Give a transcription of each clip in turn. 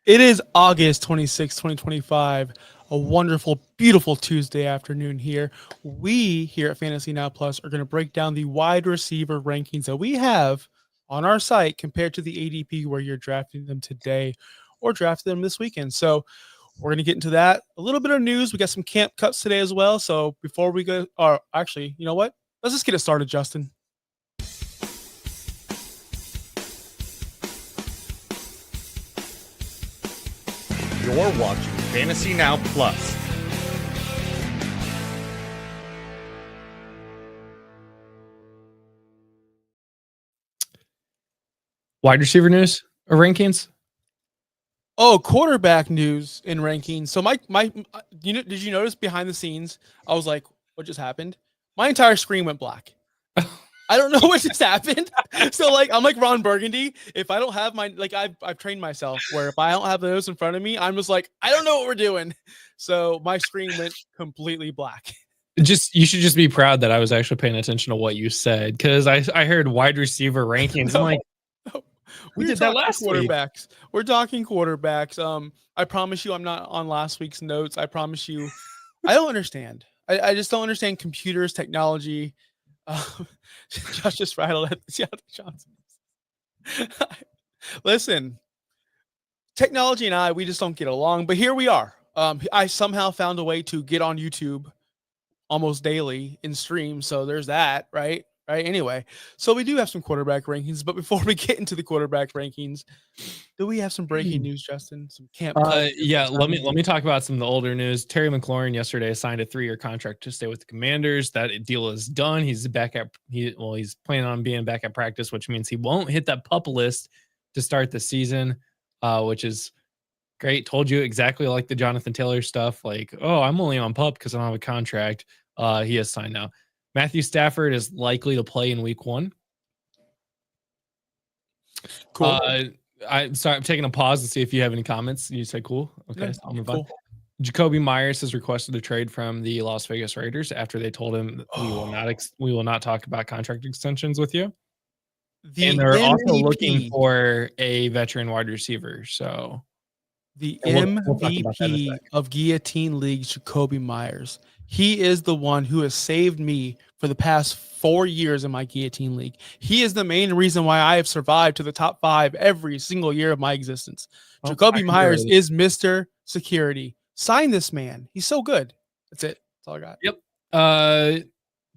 It is August 26, 2025, a wonderful, beautiful Tuesday afternoon here. We here at Fantasy Now Plus are going to break down the wide receiver rankings that we have on our site compared to the ADP where you're drafting them today or drafting them this weekend. So we're going to get into that. A little bit of news. We got some camp cuts today as well. So before we go, or actually, you know what? Let's just get it started, Justin. You're watching Fantasy Now Plus. Wide receiver news or rankings? Oh, quarterback news and rankings. So did you notice behind the scenes? I was like, what just happened? My entire screen went black. I don't know what just happened. So I'm like Ron Burgundy. If I don't have I've trained myself where if I don't have the notes in front of me, I'm just like, I don't know what we're doing. So my screen went completely black. You should just be proud that I was actually paying attention to what you said, because I heard wide receiver rankings. No, I'm like, no. we did that last week. We're talking quarterbacks. I promise you I'm not on last week's notes. I promise you I don't understand. I just don't understand computers, technology. Josh just rattled at the Seattle Johnson. Listen, technology and we just don't get along, but here we are. I somehow found a way to get on YouTube almost daily in stream. So there's that, right? Right. Anyway, so we do have some quarterback rankings, but before we get into the quarterback rankings, do we have some breaking news, Justin? Some camp. Yeah, let me talk about some of the older news. Terry McLaurin yesterday signed a 3-year contract to stay with the Commanders. That deal is done. He's back at he's planning on being back at practice, which means he won't hit that PUP list to start the season, which is great. Told you exactly like the Jonathan Taylor stuff. Like, oh, I'm only on PUP because I don't have a contract. He has signed now. Matthew Stafford is likely to play in week 1. Cool. I'm sorry, I'm taking a pause to see if you have any comments. You say cool. Okay, Yeah, so I'll move cool. on. Jacoby Myers has requested a trade from the Las Vegas Raiders after they told him we will not talk about contract extensions with you. And they're also looking for a veteran wide receiver. So the MVP of Guillotine League, Jacoby Myers. He is the one who has saved me for the past 4 years in my Guillotine League. He is the main reason why I have survived to the top 5 every single year of my existence. Jacoby Myers is Mr. Security. Sign this man. He's so good. That's it. That's all I got. Yep.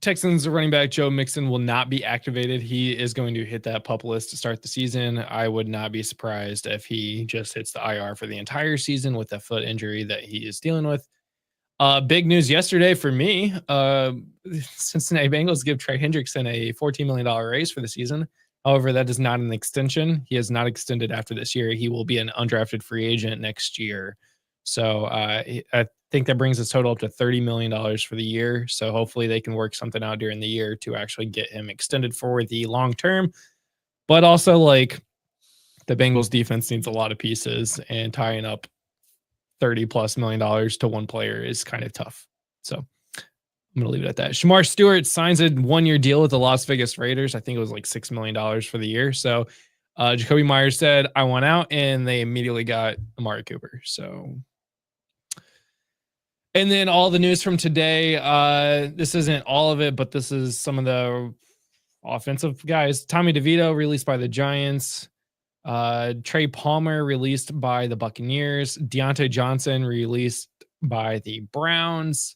Texans running back Joe Mixon will not be activated. He is going to hit that PUP list to start the season. I would not be surprised if he just hits the IR for the entire season with that foot injury that he is dealing with. Big news yesterday for me. Cincinnati Bengals give Trey Hendrickson a $14 million raise for the season. However, that is not an extension. He has not extended after this year. He will be an undrafted free agent next year. So I think that brings his total up to $30 million for the year. So hopefully they can work something out during the year to actually get him extended for the long term. But also, like, the Bengals defense needs a lot of pieces, and tying up $30+ million to one player is kind of tough. So I'm going to leave it at that. Shamar Stewart signs a 1-year deal with the Las Vegas Raiders. I think it was like $6 million for the year. So Jacoby Myers said, I want out, and they immediately got Amari Cooper. So, and then all the news from today, this isn't all of it, but this is some of the offensive guys. Tommy DeVito released by the Giants. Trey Palmer released by the Buccaneers. Deontay Johnson released by the Browns.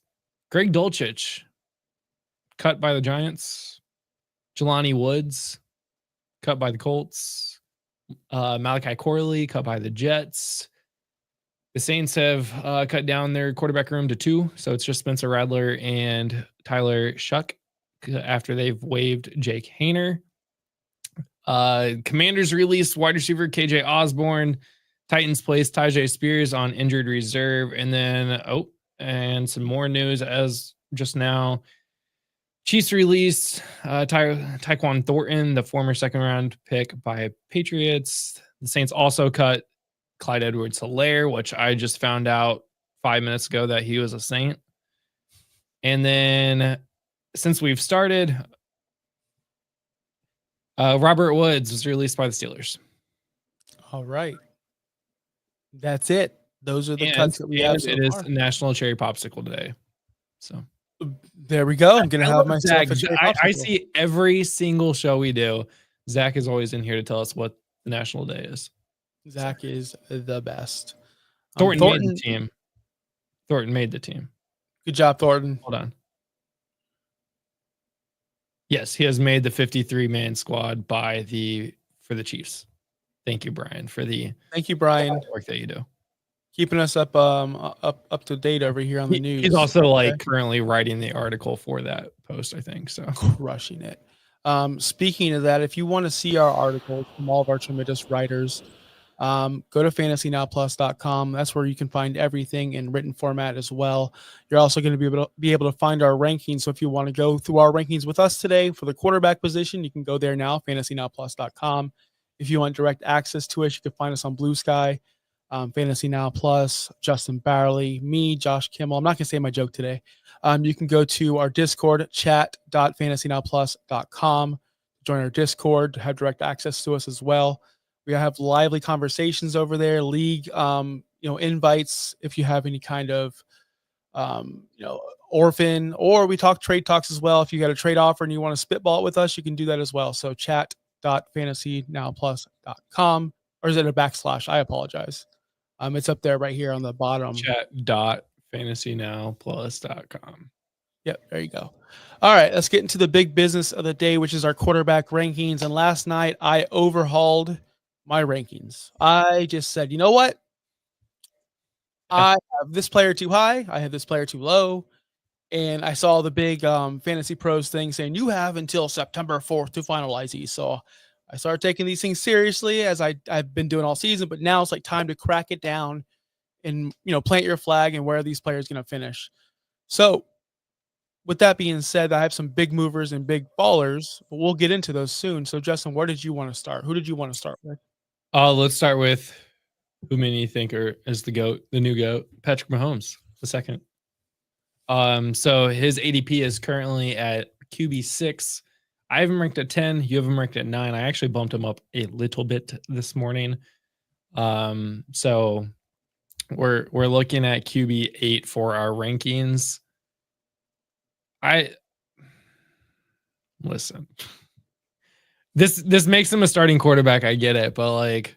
Greg Dulcich cut by the Giants. Jelani Woods cut by the Colts. Malachi Corley cut by the Jets. The Saints have cut down their quarterback room to 2, so it's just Spencer Rattler and Tyler Shuck after they've waived Jake Hayner. Commanders released wide receiver KJ Osborne. Titans placed Tyjae Spears on injured reserve. And then, and some more news as just now. Chiefs released Tyquan Thornton, the former second-round pick by Patriots. The Saints also cut Clyde Edwards-Helaire, which I just found out 5 minutes ago that he was a Saint. And then, since we've started, Robert Woods was released by the Steelers. All right. That's it. Those are the cuts that we have so it is far. National Cherry Popsicle Day. So There we go. I'm gonna I have love myself Zach. a cherry I popsicle. see every single show we do. Zach is always in here to tell us what the National Day is. Zach is the best. Thornton made the Thornton, team. Thornton made the team. good job, Thornton. Hold on. Yes, he has made the 53-man squad for the Chiefs. Thank you, Brian, for the Thank you, Brian, work that you do. keeping us up to date over here on the news. He's also like currently writing the article for that post, I think. So crushing it. Speaking of that, if you want to see our articles from all of our tremendous writers, go to fantasynowplus.com. That's where you can find everything in written format as well. You're also going to be able to find our rankings. So if you want to go through our rankings with us today for the quarterback position, you can go there now, fantasynowplus.com. If you want direct access to us, you can find us on Blue Sky, Fantasy Now Plus, Justin Barley, me, Josh Kimmel. I'm not going to say my joke today. You can go to our Discord, chat.fantasynowplus.com, join our Discord to have direct access to us as well. We have lively conversations over there, league, invites if you have any kind of, orphan, or we talk trade talks as well. If you got a trade offer and you want to spitball it with us, you can do that as well. So chat.fantasynowplus.com, or is it a backslash? I apologize. It's up there right here on the bottom. Chat.fantasynowplus.com. Yep, there you go. All right, let's get into the big business of the day, which is our quarterback rankings. And last night I overhauled my rankings. I just said, you know what? I have this player too high. I have this player too low. And I saw the big Fantasy Pros thing saying you have until September 4th to finalize these. So I started taking these things seriously as I've been doing all season, but now it's like time to crack it down and, plant your flag and where are these players going to finish. So with that being said, I have some big movers and big ballers, but we'll get into those soon. So Justin, where did you want to start? Who did you want to start with? Let's start with who many think is the GOAT, the new GOAT, Patrick Mahomes, the second. So his ADP is currently at QB6. I have him ranked at 10. You have him ranked at 9. I actually bumped him up a little bit this morning. So we're looking at QB8 for our rankings. Listen. This makes him a starting quarterback. I get it, but like,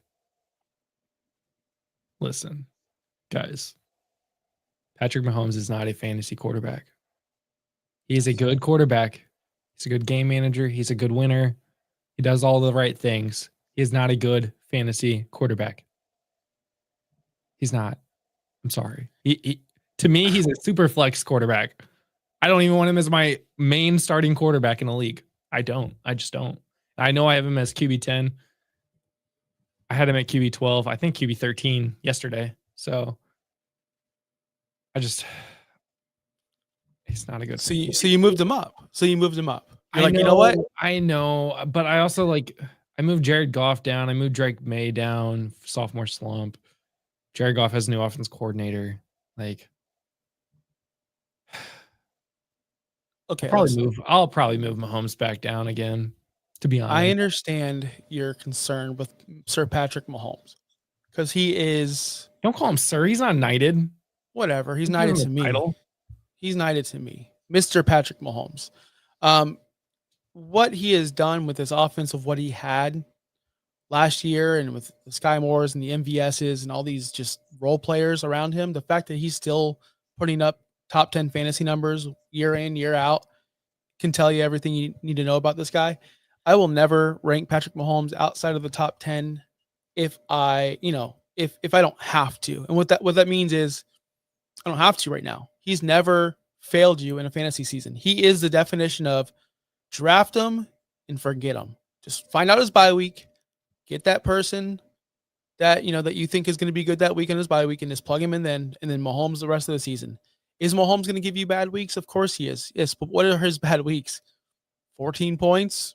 listen, guys. Patrick Mahomes is not a fantasy quarterback. He is a good quarterback. He's a good game manager. He's a good winner. He does all the right things. He is not a good fantasy quarterback. He's not. I'm sorry. To me, he's a super flex quarterback. I don't even want him as my main starting quarterback in the league. I don't. I just don't. I know I have him as QB10. I had him at QB12. I think QB13 yesterday. So he's not a good. So you moved him up. You're like, know, you know what? I know, but I also I moved Jared Goff down. I moved Drake May down, sophomore slump. Jared Goff has a new offense coordinator. Okay, I'll probably move Mahomes back down again, to be honest. I understand your concern with Sir Patrick Mahomes because he is. Don't call him sir. He's not knighted. Whatever. He's knighted to me. Title. He's knighted to me, Mr. Patrick Mahomes. What he has done with his offense of what he had last year and with the Sky Moores and the MVSs and all these just role players around him, the fact that he's still putting up top 10 fantasy numbers year in, year out can tell you everything you need to know about this guy. I will never rank Patrick Mahomes outside of the top 10 if I don't have to. And what that means is I don't have to right now. He's never failed you in a fantasy season. He is the definition of draft him and forget him. Just find out his bye week, get that person that that you think is going to be good that week in his bye week, and just plug him in then, and then Mahomes the rest of the season. Is Mahomes going to give you bad weeks? Of course he is. Yes, but what are his bad weeks? 14 points.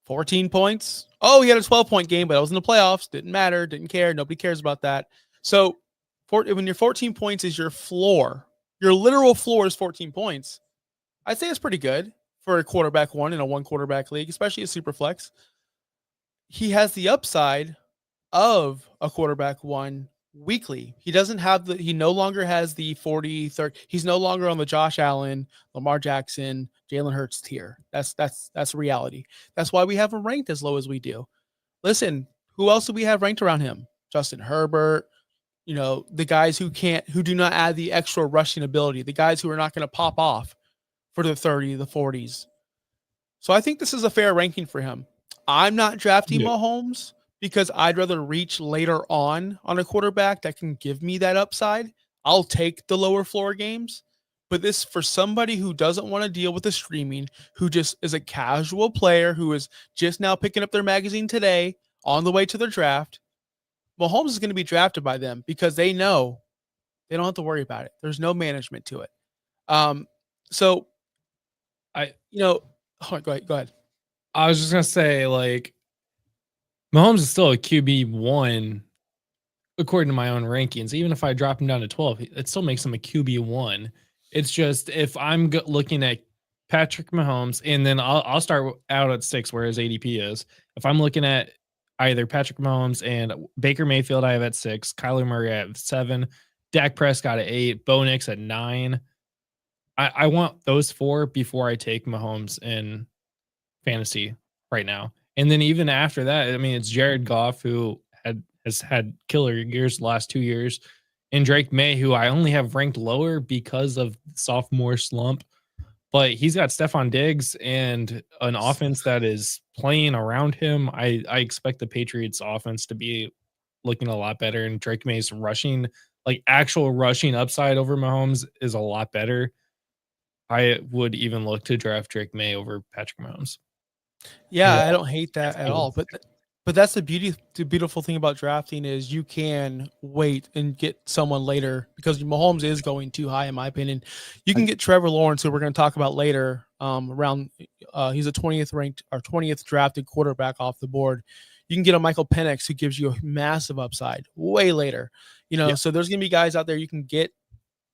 Oh, he had a 12-point game, but I was in the playoffs. Didn't matter. Didn't care. Nobody cares about that. So when your 14 points is your floor, your literal floor is 14 points. I'd say it's pretty good for a quarterback one in a one quarterback league, especially a super flex. He has the upside of a quarterback one weekly. He doesn't have he no longer has the 40, 30. He's no longer on the Josh Allen, Lamar Jackson, Jalen Hurts tier. That's reality. That's why we have him ranked as low as we do. Listen, who else do we have ranked around him? Justin Herbert, the guys who do not add the extra rushing ability, the guys who are not going to pop off for the 30, the 40s. So I think this is a fair ranking for him. I'm not drafting Mahomes because I'd rather reach later on a quarterback that can give me that upside. I'll take the lower floor games. But this, for somebody who doesn't want to deal with the streaming, who just is a casual player, who is just now picking up their magazine today on the way to their draft, Mahomes is going to be drafted by them because they know they don't have to worry about it. There's no management to it. So go ahead. I was just gonna say, like, Mahomes is still a QB1 according to my own rankings. Even if I drop him down to 12, it still makes him a QB1. It's just if I'm looking at Patrick Mahomes, and then I'll start out at 6 where his ADP is. If I'm looking at either Patrick Mahomes and Baker Mayfield, I have at 6, Kyler Murray at 7, Dak Prescott at 8, Bo Nix at 9. I want those 4 before I take Mahomes in fantasy right now. And then even after that, I mean, it's Jared Goff, who has had killer years the last 2 years, and Drake May, who I only have ranked lower because of sophomore slump. But he's got Stephon Diggs and an offense that is playing around him. I expect the Patriots offense to be looking a lot better, and Drake May's rushing, like actual rushing upside over Mahomes, is a lot better. I would even look to draft Drake May over Patrick Mahomes. Yeah, I don't hate that at all. But that's the beautiful thing about drafting is you can wait and get someone later because Mahomes is going too high, in my opinion. You can get Trevor Lawrence, who we're going to talk about later. He's a 20th ranked or 20th drafted quarterback off the board. You can get a Michael Penix, who gives you a massive upside way later. So there's going to be guys out there you can get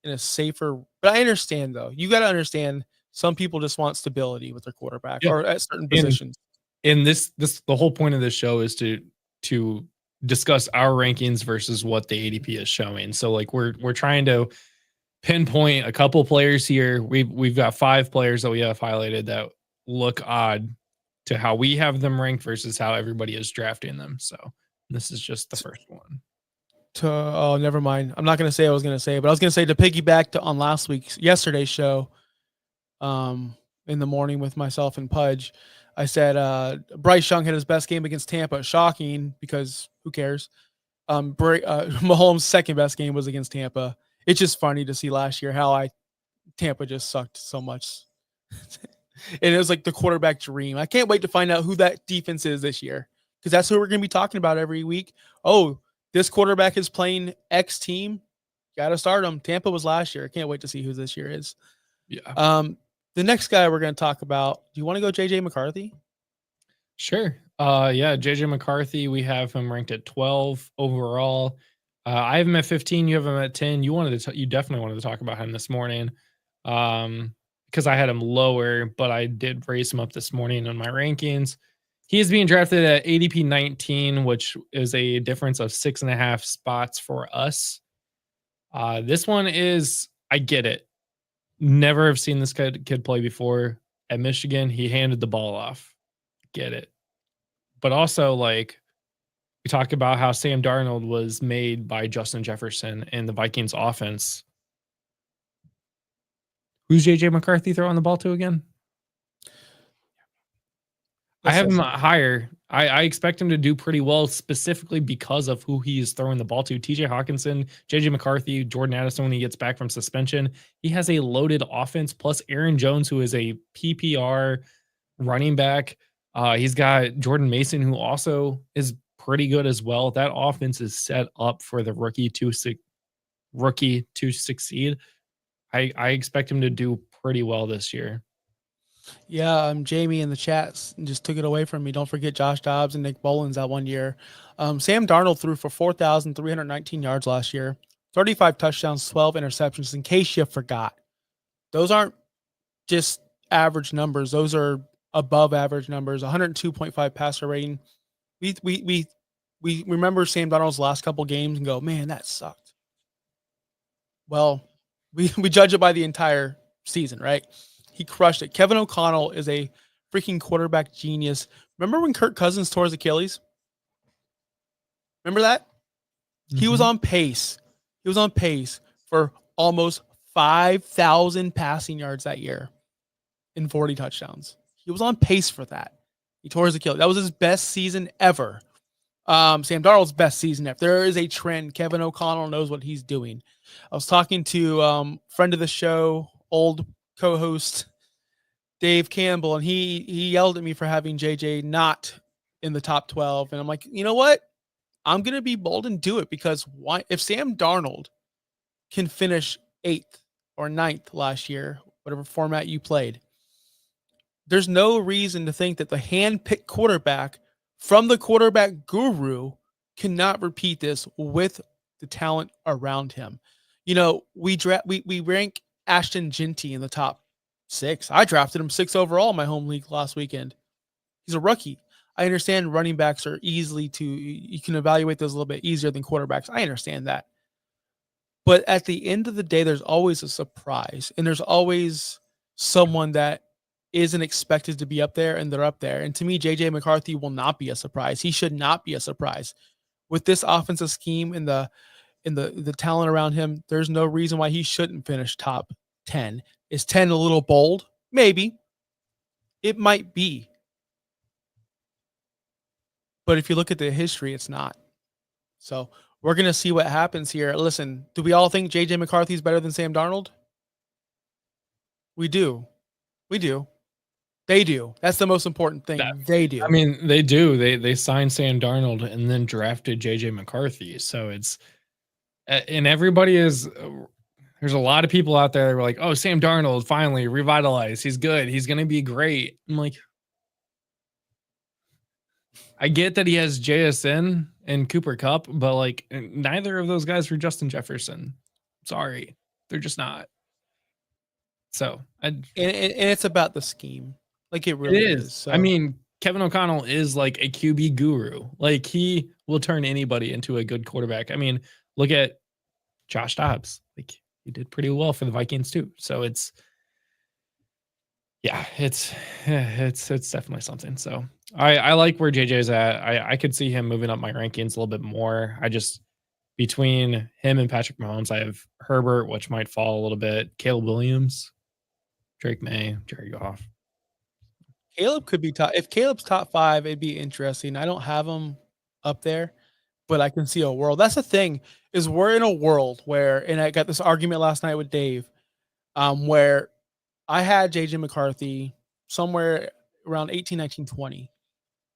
in a safer. But I understand, though. You got to understand some people just want stability with their quarterback or at certain positions. And this the whole point of this show is to discuss our rankings versus what the ADP is showing. So like we're trying to pinpoint a couple players here. We've got 5 players that we have highlighted that look odd to how we have them ranked versus how everybody is drafting them. So this is just the first one. Never mind. I'm not going to say what I was going to say, but I was going to say to piggyback on yesterday's show, in the morning with myself and Pudge, I said Bryce Young had his best game against Tampa. Shocking because who cares? Mahomes' second best game was against Tampa. It's just funny to see last year how Tampa just sucked so much. And it was like the quarterback dream. I can't wait to find out who that defense is this year because that's who we're going to be talking about every week. Oh, this quarterback is playing X team. Got to start him. Tampa was last year. I can't wait to see who this year is. Yeah. The next guy we're going to talk about, do you want to go JJ McCarthy? Sure. JJ McCarthy, we have him ranked at 12 overall. I have him at 15. You have him at 10. You definitely wanted to talk about him this morning because I had him lower, but I did raise him up this morning in my rankings. He is being drafted at ADP 19, which is a difference of 6.5 spots for us. This one is, I get it. Never have seen this kid play before. At Michigan, he handed the ball off. Get it. But also, like, we talk about how Sam Darnold was made by Justin Jefferson and the Vikings offense. Who's JJ McCarthy throwing the ball to again? I have him higher. I expect him to do pretty well, specifically because of who he is throwing the ball to. TJ Hawkinson, JJ McCarthy, Jordan Addison when he gets back from suspension. He has a loaded offense, plus Aaron Jones, who is a PPR running back. He's got Jordan Mason, who also is pretty good as well. That offense is set up for the rookie to succeed. I expect him to do pretty well this year. Yeah, Jamie in the chat just took it away from me. Don't forget Josh Dobbs and Nick Bolins that one year. Sam Darnold threw for 4,319 yards last year, 35 touchdowns, 12 interceptions. In case you forgot, those aren't just average numbers; those are above average numbers. 102.5 passer rating. We we remember Sam Darnold's last couple games and go, man, that sucked. Well, we judge it by the entire season, right? He crushed it. Kevin O'Connell is a freaking quarterback genius. Remember when Kirk Cousins tore his Achilles? Remember that? He was on pace. He was on pace for almost 5,000 passing yards that year and 40 touchdowns. He was on pace for that. He tore his Achilles. That was his best season ever. Sam Darnold's best season ever. There is a trend. Kevin O'Connell knows what he's doing. I was talking to friend of the show, old co-host Dave Campbell, and he yelled at me for having JJ not in the top 12. And I'm like, you know what? I'm going to be bold and do it, because why? If Sam Darnold can finish 8th or 9th last year, whatever format you played, there's no reason to think that the hand-picked quarterback from the quarterback guru cannot repeat this with the talent around him. You know, we rank Ashton Genty in the top 6. I drafted him 6 overall in my home league last weekend. He's a rookie. I understand running backs are you can evaluate those a little bit easier than quarterbacks. I understand that. But at the end of the day, there's always a surprise, and there's always someone that isn't expected to be up there, and they're up there. And to me, JJ McCarthy will not be a surprise. He should not be a surprise. With this offensive scheme and the talent around him, there's no reason why he shouldn't finish top 10. Is 10 a little bold? Maybe. It might be. But if you look at the history, it's not. So we're going to see what happens here. Listen, do we all think JJ McCarthy is better than Sam Darnold? We do. We do. They do. That's the most important thing. They do. I mean, they do. They signed Sam Darnold and then drafted JJ McCarthy. So it's, and everybody is, there's a lot of people out there that were like, oh, Sam Darnold finally revitalized. He's good. He's going to be great. I'm like, I get that he has JSN and Cooper Kupp, but like neither of those guys were Justin Jefferson. Sorry. They're just not. So and it's about the scheme. Like it really is. So. I mean, Kevin O'Connell is like a QB guru. Like he will turn anybody into a good quarterback. I mean, look at Josh Dobbs. Like he did pretty well for the Vikings too. So it's definitely something. So I like where JJ's at. I could see him moving up my rankings a little bit more. I just, between him and Patrick Mahomes, I have Herbert, which might fall a little bit, Caleb Williams, Drake May, Jared Goff. Caleb could be top. If Caleb's top 5, it'd be interesting. I don't have him up there, but I can see a world. That's the thing, is we're in a world where, and I got this argument last night with Dave, where I had JJ McCarthy somewhere around 18, 19, 20.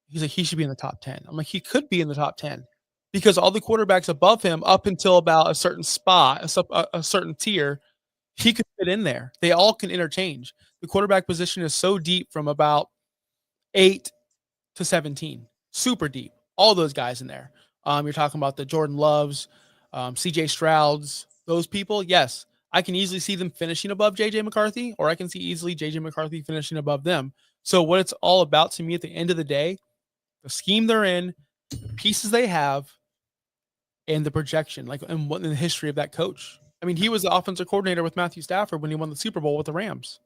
He's like, he should be in the top 10. I'm like, he could be in the top 10 because all the quarterbacks above him up until about a certain spot, a certain tier, he could fit in there. They all can interchange. The quarterback position is so deep from about 8 to 17, super deep. All those guys in there. You're talking about the Jordan Loves, CJ Strouds, those people. Yes, I can easily see them finishing above JJ McCarthy, or I can see easily JJ McCarthy finishing above them. So what it's all about to me at the end of the day, the scheme they're in, the pieces they have, and the projection, like, and what in the history of that coach. I mean, he was the offensive coordinator with Matthew Stafford when he won the Super Bowl with the Rams.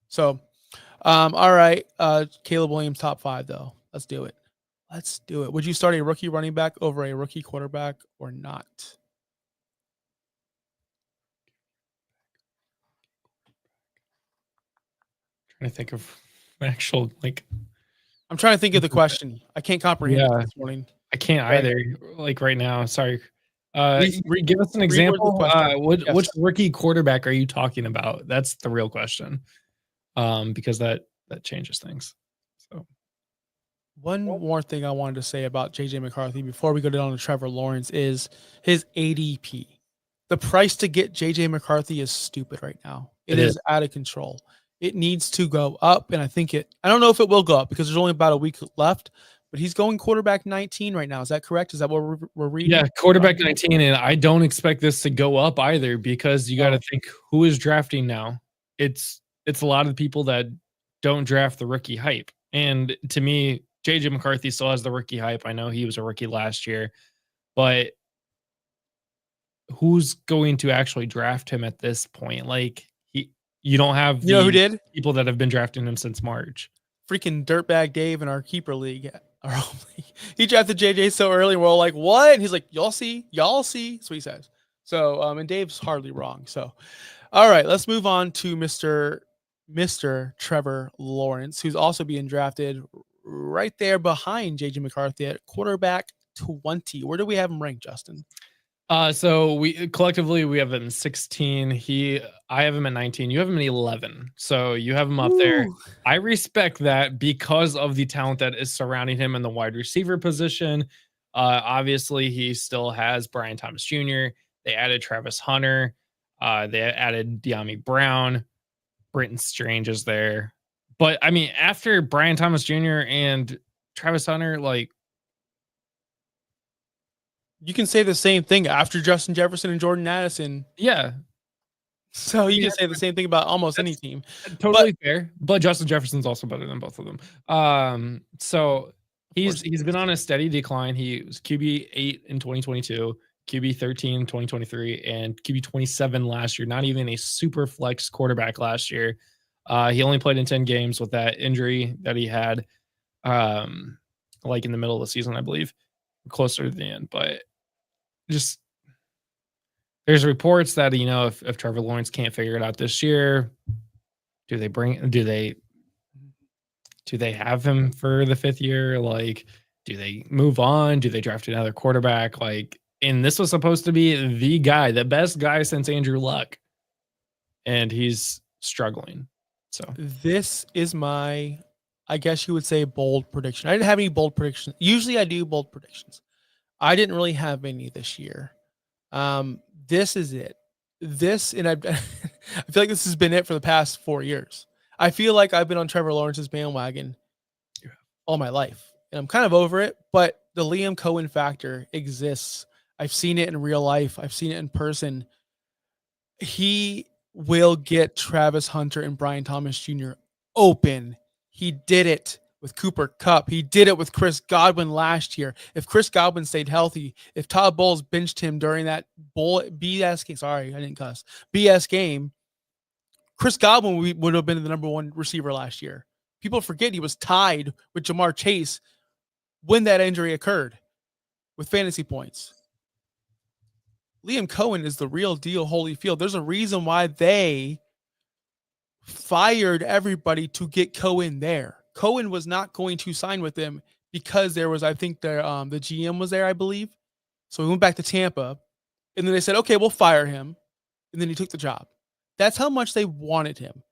So, all right, Caleb Williams top 5 though. Let's do it. Let's do it. Would you start a rookie running back over a rookie quarterback or not? Trying to think of actual, like, I'm trying to think of the question. I can't comprehend it this morning. I can't either. Like right now. Sorry. Give us an example. Which rookie quarterback are you talking about? That's the real question. Because that changes things. So one more thing I wanted to say about JJ McCarthy before we go down to Trevor Lawrence is his ADP. The price to get JJ McCarthy is stupid right now. It is out of control. It needs to go up, and I don't know if it will go up because there's only about a week left, but he's going quarterback 19 right now. Is that correct? Is that what we're reading? Yeah, quarterback 19, and I don't expect this to go up either because you got to think who is drafting now. It's a lot of people that don't draft the rookie hype, and to me, JJ McCarthy still has the rookie hype. I know he was a rookie last year, but who's going to actually draft him at this point? Like you don't have You know who the did? people that have been drafting him since March. Freaking dirtbag Dave in our keeper league. Our home league. He drafted JJ so early. We're all like, what? And he's like, y'all see. That's what he says. So, and Dave's hardly wrong. So, all right, let's move on to Mr. Trevor Lawrence, who's also being drafted right there behind JJ McCarthy at quarterback 20. Where do we have him ranked, Justin? So we collectively we have him in 16. I have him at 19. You have him at 11. So you have him up there. Ooh. I respect that because of the talent that is surrounding him in the wide receiver position. Obviously, he still has Brian Thomas Jr. They added Travis Hunter. They added De'Ami Brown. Britton Strange is there. But I mean, after Brian Thomas Jr. and Travis Hunter, like, You can say the same thing after Justin Jefferson and Jordan Addison. yeah, So you can say the same thing about almost any team. totally fair. But Justin Jefferson's also better than both of them. So he's been on a steady decline. He was QB 8 in 2022, QB 13 in 2023, and QB 27 last year. Not even a super flex quarterback last year. He only played in 10 games with that injury that he had, like in the middle of the season, I believe, closer to the end. But just there's reports that, you know, if Trevor Lawrence can't figure it out this year, do they have him for the 5th year? Like, do they move on? Do they draft another quarterback? Like, and this was supposed to be the guy, the best guy since Andrew Luck, and he's struggling. So this is my, I guess you would say, bold prediction. I didn't have any bold predictions. Usually I do bold predictions. I didn't really have any this year. This is it. And I feel like this has been it for the past 4 years. I feel like I've been on Trevor Lawrence's bandwagon all my life, and I'm kind of over it. But the Liam Cohen factor exists. I've seen it in real life. I've seen it in person. He will get Travis Hunter and Brian Thomas Jr. open. He did it with Cooper Kupp. He did it with Chris Godwin last year. If Chris Godwin stayed healthy, if Todd Bowles benched him during that BS game, sorry, I didn't cuss, BS game, Chris Godwin would have been the number 1 receiver last year. People forget he was tied with Jamar Chase when that injury occurred with fantasy points. Liam Cohen is the real deal, Holyfield. There's a reason why they fired everybody to get Cohen there. Cohen was not going to sign with them because there was, I think, the GM was there, I believe. So he went back to Tampa, and then they said, okay, we'll fire him. And then he took the job. That's how much they wanted him.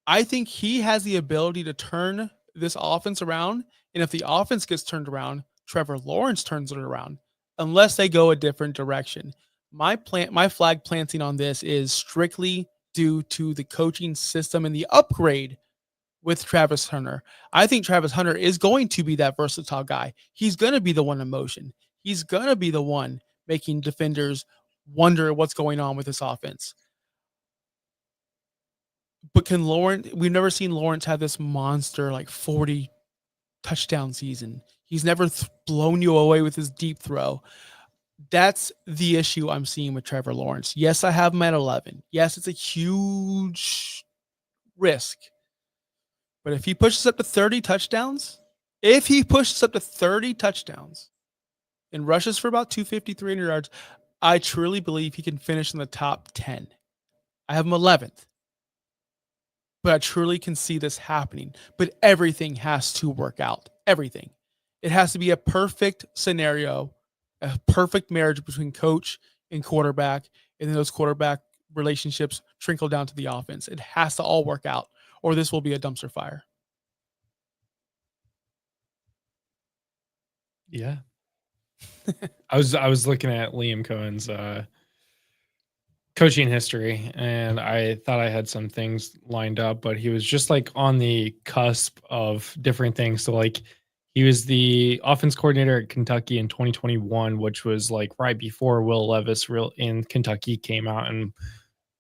I think he has the ability to turn this offense around. And if the offense gets turned around, Trevor Lawrence turns it around, unless they go a different direction. My flag planting on this is strictly due to the coaching system and the upgrade with Travis Hunter. I think Travis Hunter is going to be that versatile guy. He's going to be the one in motion. He's going to be the one making defenders wonder what's going on with this offense. But we've never seen Lawrence have this monster like 40 touchdown season. He's never blown you away with his deep throw. That's the issue I'm seeing with Trevor Lawrence. Yes, I have him at 11. Yes, it's a huge risk. But if he pushes up to 30 touchdowns, and rushes for about 250, 300 yards, I truly believe he can finish in the top 10. I have him 11th. But I truly can see this happening. But everything has to work out. Everything. It has to be a perfect scenario, a perfect marriage between coach and quarterback, and then those quarterback relationships trickle down to the offense. It has to all work out, or this will be a dumpster fire. yeah. I was looking at Liam Cohen's coaching history, and I thought I had some things lined up, but he was just like on the cusp of different things. So like he was the offense coordinator at Kentucky in 2021, which was like right before Will Levis in Kentucky came out and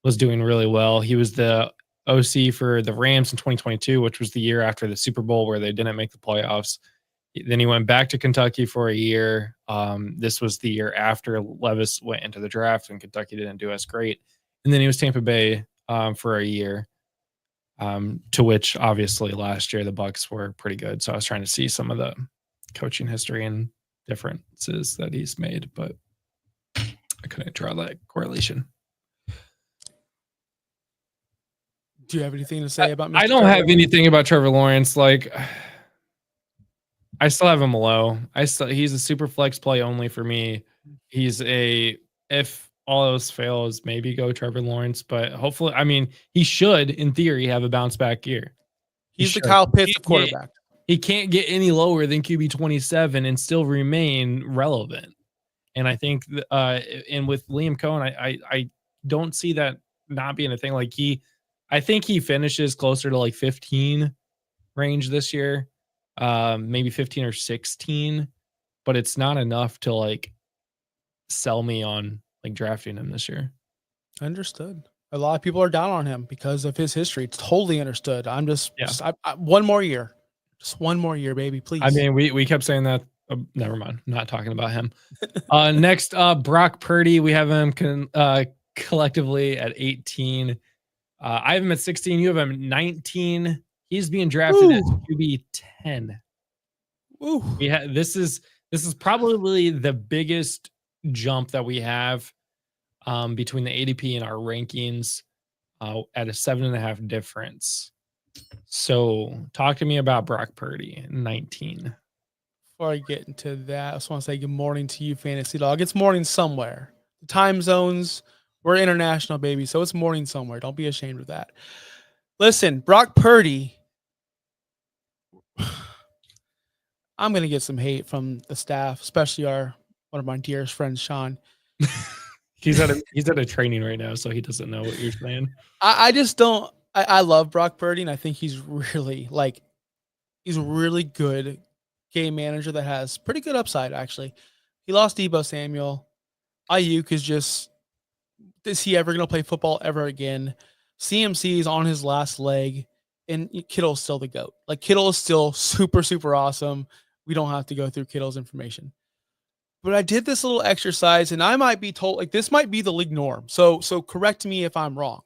was doing really well. He was the OC for the Rams in 2022, which was the year after the Super Bowl where they didn't make the playoffs. Then he went back to Kentucky for a year. This was the year after Levis went into the draft and Kentucky didn't do as great. And then he was Tampa Bay for a year, to which obviously last year the Bucs were pretty good. So I was trying to see some of the coaching history and differences that he's made, but I couldn't draw that correlation. Do you have anything to say about Mr. I don't have anything about Trevor Lawrence. Like, I still have him low. He's a super flex play only for me. He's if all else fails, maybe go Trevor Lawrence, but hopefully, I mean, he should, in theory, have a bounce back year. He's the Kyle Pitts of quarterback. He can't get any lower than QB 27 and still remain relevant. And I think, and with Liam Cohen, I don't see that not being a thing. Like I think he finishes closer to like 15 range this year, maybe 15 or 16, but it's not enough to like sell me on like drafting him this year. Understood. A lot of people are down on him because of his history. It's totally understood. I'm just one more year. Just one more year, baby, please. I mean, we kept saying that. Never mind. I'm not talking about him. Next, Brock Purdy. We have him collectively at 18. I have him at 16. You have him at 19. He's being drafted as QB 10. Ooh. This is probably the biggest jump that we have between the ADP and our rankings at a 7.5 difference. So talk to me about Brock Purdy, 19. Before I get into that, I just want to say good morning to you, Fantasy Dog. It's morning somewhere. The time zones, we're international, baby, so it's morning somewhere. Don't be ashamed of that. Listen, Brock Purdy, I'm going to get some hate from the staff, especially one of my dearest friends, Sean. He's at a training right now, so he doesn't know what you're saying. I just don't. I love Brock Purdy, and I think he's really good game manager that has pretty good upside, actually. He lost Deebo Samuel. Ayuk is he ever going to play football ever again? CMC is on his last leg, and Kittle's still the GOAT. Like, Kittle is still super, super awesome. We don't have to go through Kittle's information. But I did this little exercise, and I might be told, like, this might be the league norm. So correct me if I'm wrong.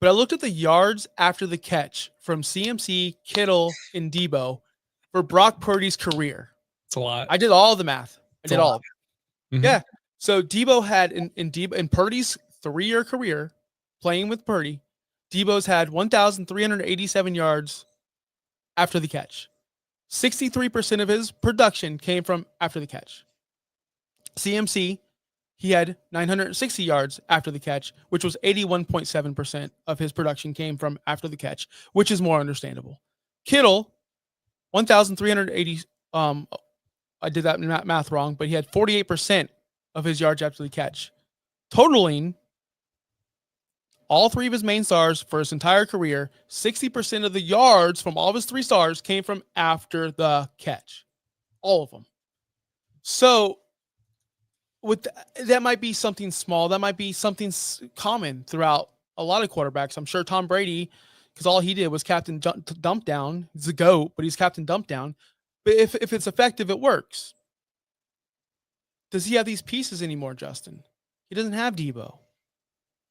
But I looked at the yards after the catch from CMC, Kittle, and Deebo for Brock Purdy's career. It's a lot. I did all the math. I did all of it. Mm-hmm. Yeah. So Deebo had in Purdy's 3-year career playing with Purdy, Deebo's had 1,387 yards after the catch. 63% of his production came from after the catch. CMC, he had 960 yards after the catch, which was 81.7% of his production came from after the catch, which is more understandable. Kittle, 1,380. I did that math wrong, but he had 48% of his yards after the catch, totaling all three of his main stars for his entire career. 60% of the yards from all of his 3 stars came from after the catch, all of them. So that might be something small. That might be something common throughout a lot of quarterbacks. I'm sure Tom Brady, because all he did was captain dump down. He's a GOAT, but he's captain dump down. But if it's effective, it works. Does he have these pieces anymore, Justin? He doesn't have Deebo.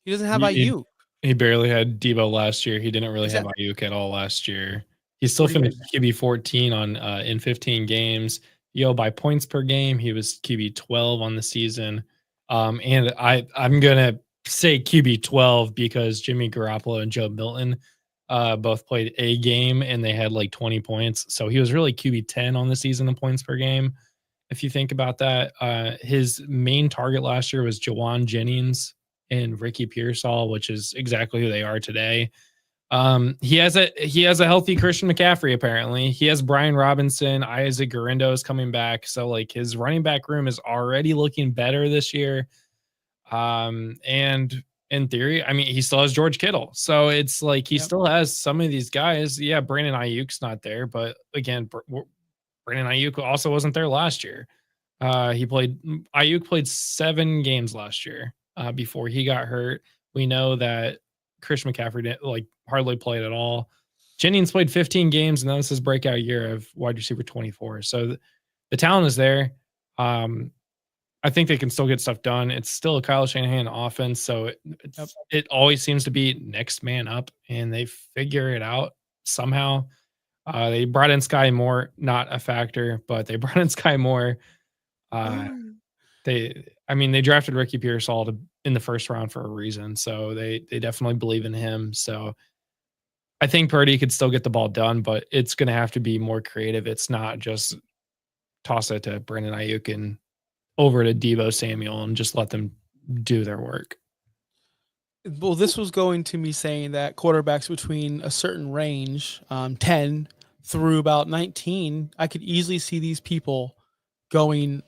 He doesn't have Ayuk. He barely had Deebo last year. He didn't really have Ayuk at all last year. He still finished QB 14 in 15 games. By points per game, he was QB 12 on the season. And I'm gonna say QB 12 because Jimmy Garoppolo and Joe Milton both played a game and they had like 20 points. So he was really QB 10 on the season in points per game. If you think about that, his main target last year was Jawan Jennings and Ricky Pearsall, which is exactly who they are today. He has a healthy Christian McCaffrey. Apparently, he has Brian Robinson. Isaac Guerrero is coming back, so like his running back room is already looking better this year. And in theory, I mean, he still has George Kittle, so it's like he still has some of these guys. Yeah, Brandon Ayuk's not there, but again, Brandon Ayuk also wasn't there last year. Ayuk played 7 games last year before he got hurt. We know that Christian McCaffrey didn't hardly played at all. Jennings played 15 games, and that was his breakout year of wide receiver 24. So the talent is there. I think they can still get stuff done. It's still a Kyle Shanahan offense, so it always seems to be next man up, and they figure it out somehow. They brought in Sky Moore, not a factor, but they brought in Sky Moore. They drafted Ricky Pearsall in the first round for a reason, so they definitely believe in him. So I think Purdy could still get the ball done, but it's going to have to be more creative. It's not just toss it to Brandon Ayuk and over to Deebo Samuel and just let them do their work. Well, this was going to me saying that quarterbacks between a certain range, 10 through about 19, I could easily see these people going,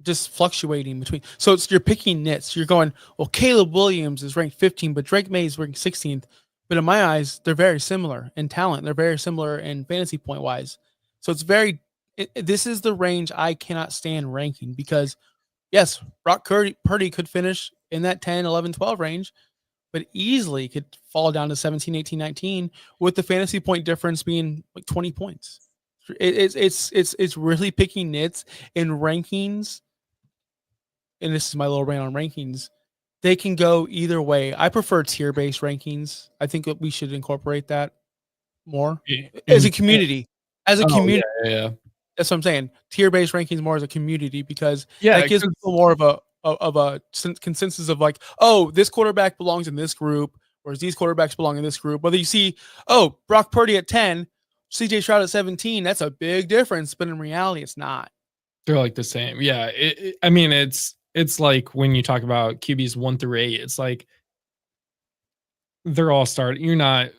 just fluctuating between. So you're picking nits. You're going, well, Caleb Williams is ranked 15, but Drake May is ranked 16th. But in my eyes, they're very similar in talent. They're very similar in fantasy point wise. So this is the range I cannot stand ranking because, yes, Brock Purdy could finish in that 10, 11, 12 range, but easily could fall down to 17, 18, 19 with the fantasy point difference being like 20 points. It's really picking nits in rankings. And this is my little rant on rankings. They can go either way. I prefer tier-based rankings. I think that we should incorporate that more as a community. As a community. Yeah. That's what I'm saying. Tier-based rankings more as a community because that gives people more of a consensus of like, oh, this quarterback belongs in this group, whereas these quarterbacks belong in this group. Whether you see, oh, Brock Purdy at 10, CJ Stroud at 17, that's a big difference, but in reality, it's not. They're like the same. Yeah. It's like when you talk about QBs 1 through 8, it's like they're all starting. You're not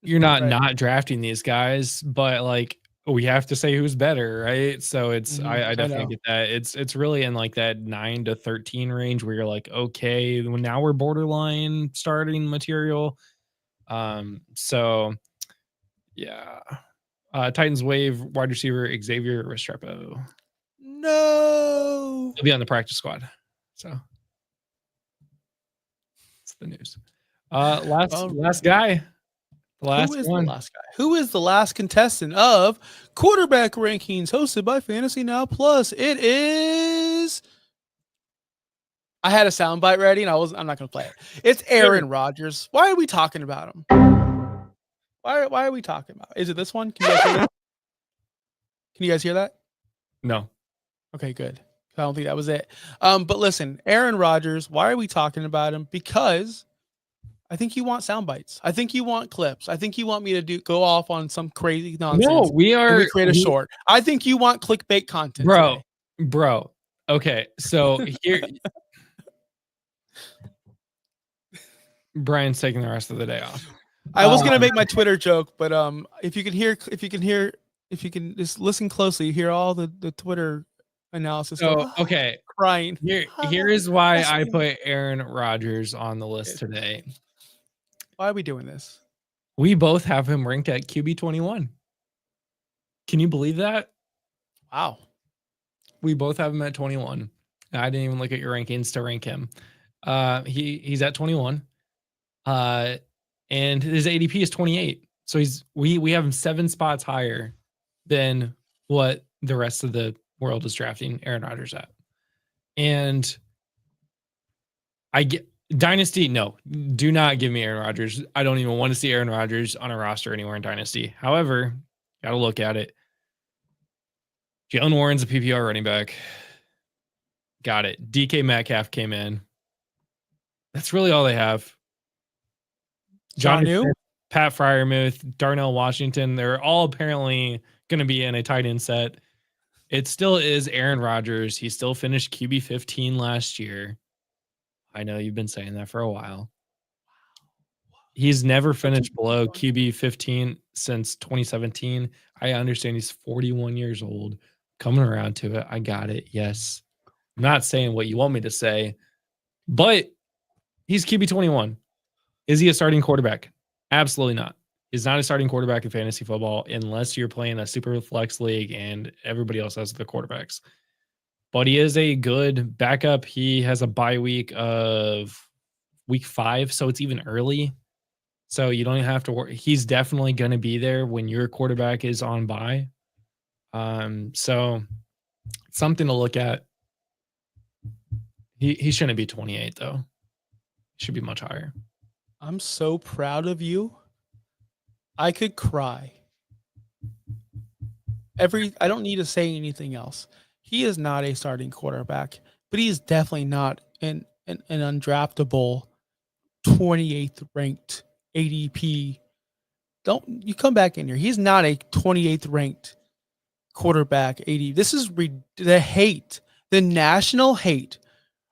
right. Not drafting these guys, but like we have to say who's better, right? So it's I definitely get that. It's really in like that 9 to 13 range where you're like, okay, now we're borderline starting material. So yeah. Titans waive wide receiver Xavier Restrepo. No. He'll be on the practice squad. So that's the news. Last guy. The last guy? Who is the last contestant of quarterback rankings hosted by Fantasy Now Plus? It is. I had a soundbite ready and I'm not going to play it. It's Aaron Rodgers. Why are we talking about him? Why are we talking about? Is it this one? Can you guys hear that? Can you guys hear that? No. Okay, good. I don't think that was it. But listen, Aaron Rodgers, why are we talking about him? Because I think you want sound bites. I think you want clips. I think you want me to go off on some crazy nonsense. No, we create a short. I think you want clickbait content. Bro. Okay, so here Brian's taking the rest of the day off. I was gonna make my Twitter joke, but if you can just listen closely, you hear all the Twitter analysis. So okay, crying. Here is why I put Aaron Rodgers on the list today. Why are we doing this? We both have him ranked at QB 21. Can you believe that? Wow. We both have him at 21. I didn't even look at your rankings to rank him. He's at 21. And his ADP is 28. So we have him 7 spots higher than what the rest of the world is drafting Aaron Rodgers at. And I get Dynasty, no, do not give me Aaron Rodgers. I don't even want to see Aaron Rodgers on a roster anywhere in Dynasty. However, got to look at it. Jalen Warren's a PPR running back. Got it. DK Metcalf came in. That's really all they have. John Smith, Pat Freiermuth, Darnell Washington, they're all apparently going to be in a tight end set. It still is Aaron Rodgers. He still finished QB 15 last year. I know you've been saying that for a while. He's never finished below QB 15 since 2017. I understand he's 41 years old. Coming around to it. I got it. Yes. I'm not saying what you want me to say, but he's QB 21. Is he a starting quarterback? Absolutely not. He's not a starting quarterback in fantasy football unless you're playing a super flex league and everybody else has the quarterbacks. But he is a good backup. He has a bye week of week 5, so it's even early. So you don't even have to worry. He's definitely going to be there when your quarterback is on bye. So something to look at. He shouldn't be 28 though. He should be much higher. I'm so proud of you. I could cry. I don't need to say anything else. He is not a starting quarterback, but he is definitely not an undraftable 28th ranked ADP. Don't you come back in here. He's not a 28th ranked quarterback 80. This is the hate, the national hate.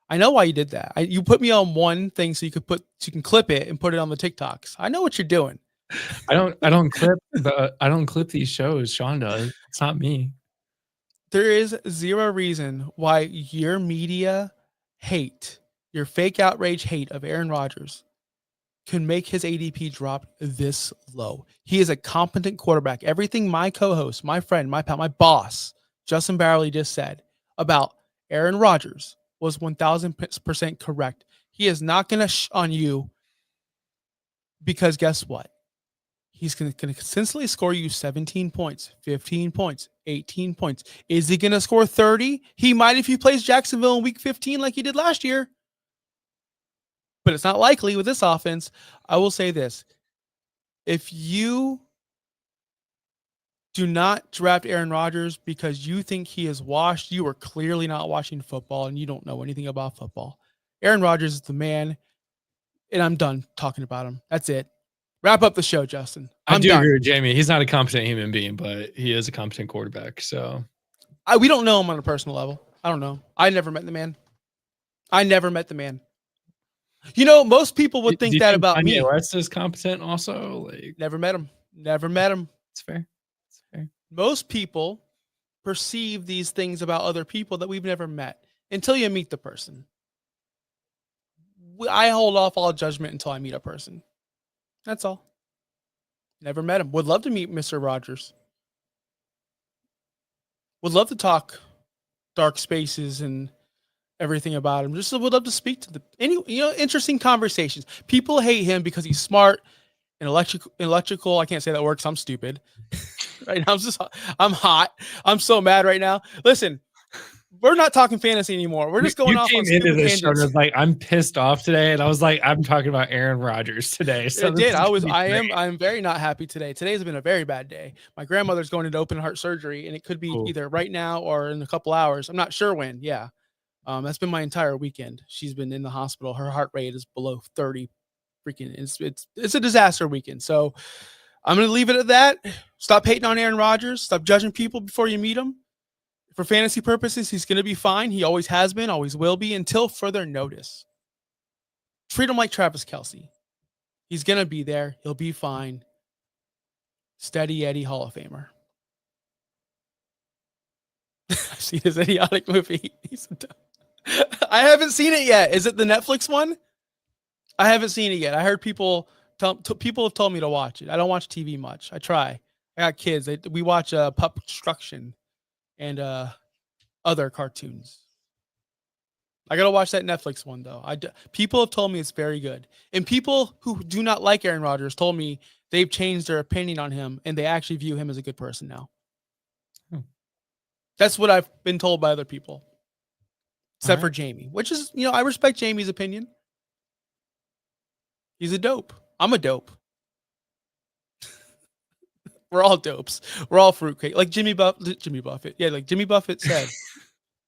I know why you did that. You put me on one thing so you can clip it and put it on the TikToks. I know what you're doing. I don't clip these shows. Sean does. It's not me. There is zero reason why your media hate, your fake outrage hate of Aaron Rodgers can make his ADP drop this low. He is a competent quarterback. Everything my co-host, my friend, my pal, my boss, Justin Barley just said about Aaron Rodgers was 1000% correct. He is not going to on you because guess what? He's going to consistently score you 17 points, 15 points, 18 points. Is he going to score 30? He might if he plays Jacksonville in week 15 like he did last year. But it's not likely with this offense. I will say this. If you do not draft Aaron Rodgers because you think he is washed, you are clearly not watching football and you don't know anything about football. Aaron Rodgers is the man, and I'm done talking about him. That's it. Wrap up the show, Justin. I do agree with Jamie. He's not a competent human being, but he is a competent quarterback. So we don't know him on a personal level. I don't know. I never met the man. You know, most people would think that about me. West is competent also. Like, never met him. It's fair. Most people perceive these things about other people that we've never met until you meet the person. I hold off all judgment until I meet a person. That's all. Never met him. Would love to meet Mr. Rodgers. Would love to talk dark spaces and everything about him. Just would love to speak to interesting conversations. People hate him because he's smart and electrical. I can't say that word because I'm stupid. Right now, I'm hot. I'm so mad right now. Listen, we're not talking fantasy anymore. We're just going off on stupid tangents. Like, I'm pissed off today, and I was like, I'm talking about Aaron Rodgers today. So I'm very not happy today. Today's been a very bad day. My grandmother's going into open heart surgery, and it could be either right now or in a couple hours. I'm not sure when. Yeah. That's been my entire weekend. She's been in the hospital. Her heart rate is below 30. Freaking, it's a disaster weekend. So I'm going to leave it at that. Stop hating on Aaron Rodgers. Stop judging people before you meet them. For fantasy purposes, he's going to be fine. He always has been, always will be until further notice. Treat him like Travis Kelce. He's going to be there. He'll be fine. Steady Eddie Hall of Famer. I've seen his idiotic movie. I haven't seen it yet. Is it the Netflix one? I haven't seen it yet. I heard people have told me to watch it. I don't watch TV much. I try. I got kids. We watch Pup Construction and other cartoons. I got to watch that Netflix one, though. People have told me it's very good. And people who do not like Aaron Rodgers told me they've changed their opinion on him, and they actually view him as a good person now. That's what I've been told by other people. Except for Jamie, which is, I respect Jamie's opinion. He's a dope. I'm a dope. We're all dopes. We're all fruitcake. Like Jimmy Buffett. Yeah, like Jimmy Buffett said.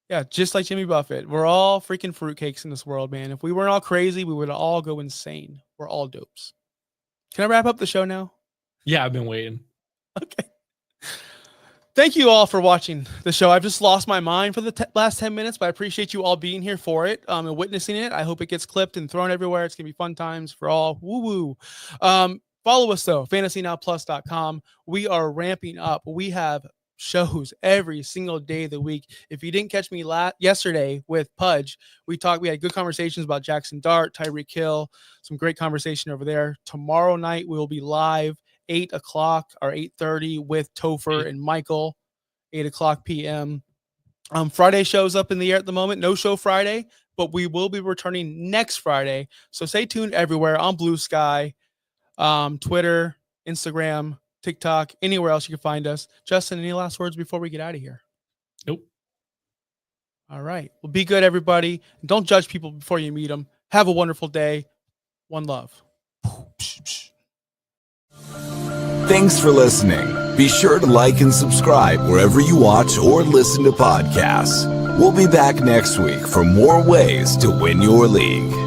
Yeah, just like Jimmy Buffett. We're all freaking fruitcakes in this world, man. If we weren't all crazy, we would all go insane. We're all dopes. Can I wrap up the show now? Yeah, I've been waiting. Okay. Thank you all for watching the show. I've just lost my mind for the last 10 minutes, but I appreciate you all being here for it and witnessing it. I hope it gets clipped and thrown everywhere. It's going to be fun times for all. Woo-woo. Follow us, though, fantasynowplus.com. We are ramping up. We have shows every single day of the week. If you didn't catch me yesterday with Pudge, we had good conversations about Jackson Dart, Tyreek Hill, some great conversation over there. Tomorrow night, we'll be live 8 o'clock or 8:30 with Topher and Michael, 8 o'clock p.m. Friday show's up in the air at the moment. No show Friday, but we will be returning next Friday. So stay tuned everywhere on Blue Sky, Twitter, Instagram, TikTok, anywhere else you can find us. Justin, any last words before we get out of here? Nope. All right. Well, be good, everybody. Don't judge people before you meet them. Have a wonderful day. One love. Thanks for listening. Be sure to like and subscribe wherever you watch or listen to podcasts. We'll be back next week for more ways to win your league.